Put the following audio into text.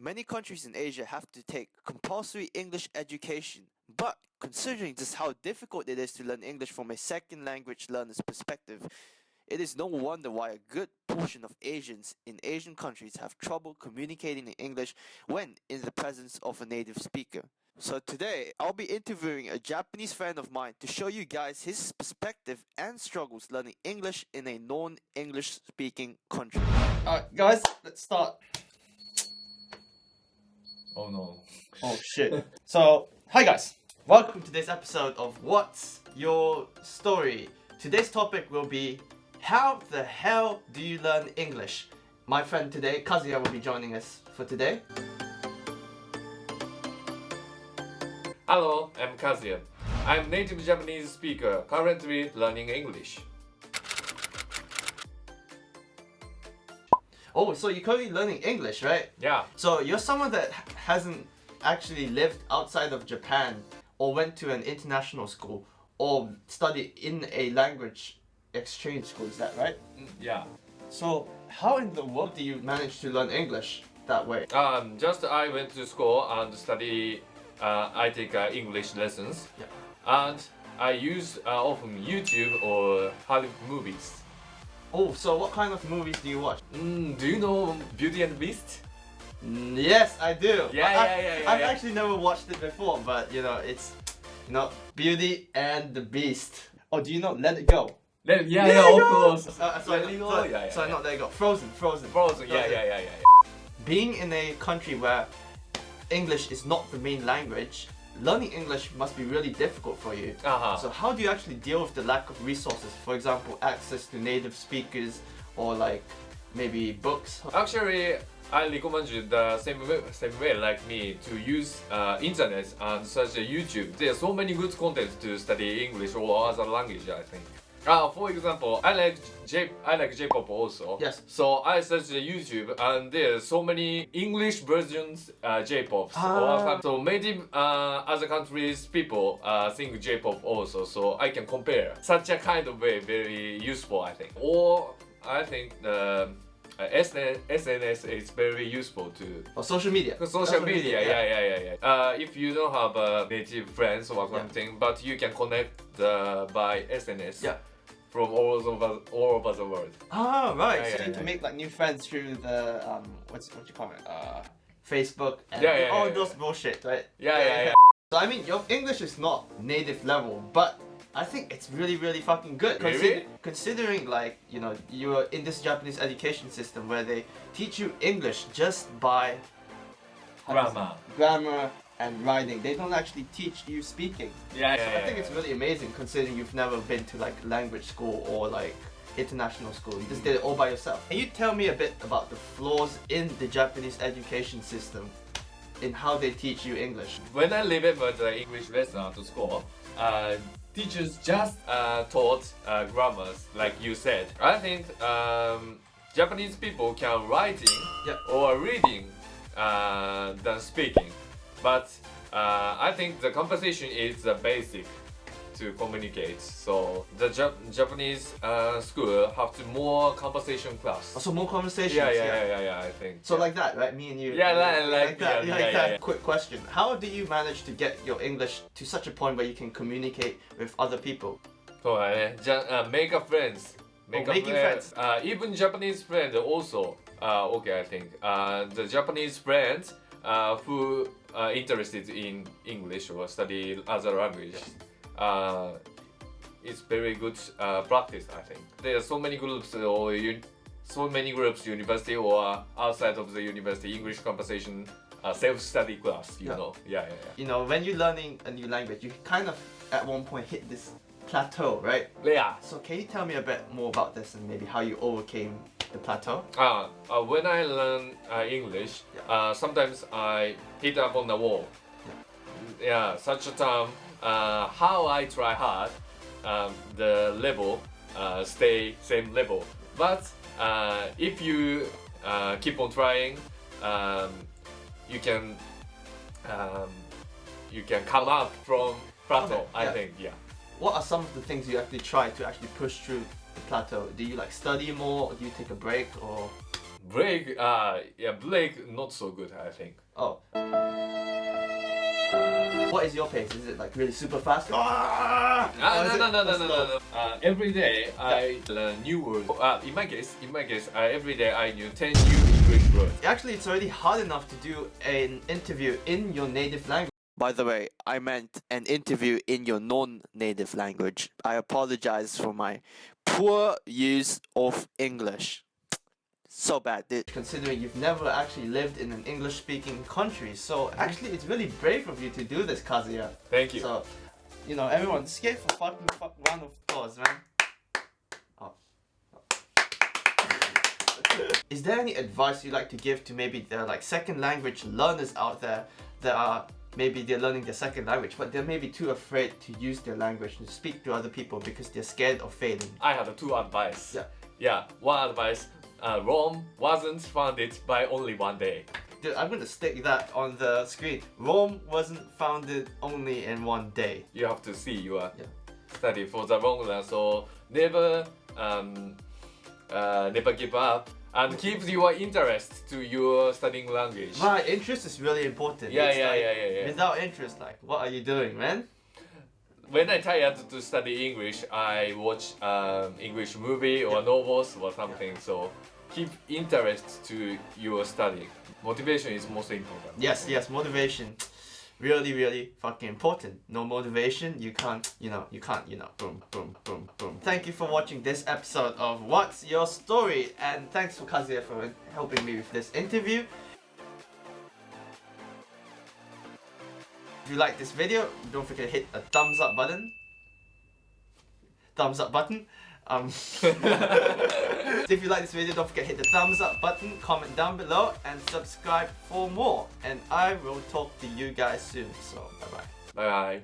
Many countries in Asia have to take compulsory English education, but considering just how difficult it is to learn English from a second language learner's perspective, it is no wonder why a good portion of Asians in Asian countries have trouble communicating in English when in the presence of a native speaker. So today, I'll be interviewing a Japanese friend of mine to show you guys his perspective and struggles learning English in a non-English speaking country. Alright guys, let's start. Oh no. Oh shit. So, hi guys. Welcome to today's episode of What's Your Story? Today's topic will be, how the hell do you learn English? My friend today, Kazuya, will be joining us for today. Hello, I'm Kazuya. I'm native Japanese speaker, currently learning English. Oh, so you're currently learning English, right? Yeah. So you're someone that hasn't actually lived outside of Japan or went to an international school or studied in a language exchange school, is that right? Yeah. So how in the world do you manage to learn English that way? Just I went to school and study. I take English lessons, and I use often YouTube or Hollywood movies. Oh, so what kind of movies do you watch? Do you know Beauty and the Beast? Yes, I do. Yeah. I've actually never watched it before, but it's Beauty and the Beast. Oh, do you know Let It Go? Yeah, of course. Sorry, not Let It Go. Frozen. Yeah. Being in a country where English is not the main language, learning English must be really difficult for you. So how do you actually deal with the lack of resources? For example, access to native speakers or like maybe books? Actually, I recommend you the same way like me to use internet and search YouTube. There are so many good content to study English or other language, I think. For example, I like J-pop also. Yes. So I searched YouTube and there's so many English versions J-pops. So maybe other countries people sing J-pop also. So I can compare. Such a kind of way very useful, I think. Or I think the SNS is very useful too. Or social media. Social media, yeah. If you don't have native friends or something, but you can connect by SNS from all over the world. Right. So you can make like new friends through the what you call it? Facebook and all those bullshit, right? Yeah. So I mean, your English is not native level, but I think it's really fucking good. Really? Considering like, you're in this Japanese education system where they teach you English just by grammar and writing. They don't actually teach you speaking. I think it's really amazing considering you've never been to like language school or like international school. You just did it all by yourself. Can you tell me a bit about the flaws in the Japanese education system in how they teach you English? When I remember the English lesson at school, teachers just taught grammars, like you said. I think Japanese people can writing or reading than speaking, but I think the conversation is the basic to communicate. So the Japanese school have to more conversation class. So more conversations. Yeah, I think. So like that, right? Me and you. Yeah, like that. Yeah. Quick question: how do you manage to get your English to such a point where you can communicate with other people? So make a friends. Making friends. Even Japanese friend also. I think the Japanese friends who are interested in English or study other language. It's very good practice, I think. There are so many groups university or outside of the university, English conversation, self-study class, you know. Yeah. When you're learning a new language, you kind of at one point hit this plateau, right? Yeah. So can you tell me a bit more about this and maybe how you overcame the plateau? When I learn English, sometimes I hit up on the wall. Yeah, such a time. How I try hard, the level stay same level. But if you keep on trying, you can come up from plateau. I think. What are some of the things you actually try to actually push through the plateau? Do you like study more, or do you take a break, or? Break, yeah, Blake, not so good, I think. Oh. What is your pace? Is it like really super fast? No. Every day I learn new words. In my case, every day I knew 10 new English words. Actually, it's already hard enough to do an interview in your native language. By the way, I meant an interview in your non-native language. I apologize for my poor use of English. So bad, dude. Considering you've never actually lived in an English-speaking country, so actually it's really brave of you to do this, Kazuya. Thank you. So, you know, everyone, just give a fucking round of applause, man. Oh. Is there any advice you'd like to give to maybe the like second language learners out there that are maybe they're learning their second language, but they're maybe too afraid to use their language and speak to other people because they're scared of failing? I have two advice. Yeah. One advice. Rome wasn't founded by only one day. Dude, I'm gonna stick that on the screen. Rome wasn't founded only in one day. You have to see your study for the long run, so never give up and keep your interest to your studying language. My interest is really important. Yeah. Without interest, like, what are you doing, man? When I tired to study English, I watch English movie or novels or something. So keep interest to your study. Motivation is most important. Yes, motivation. Really fucking important. No motivation, you can't, boom. Thank you for watching this episode of What's Your Story? And thanks for Kazuya for helping me with this interview. If you like this video, don't forget to hit a thumbs up button. If you like this video, don't forget to hit the thumbs up button, comment down below, and subscribe for more. And I will talk to you guys soon. So, bye bye. Bye bye.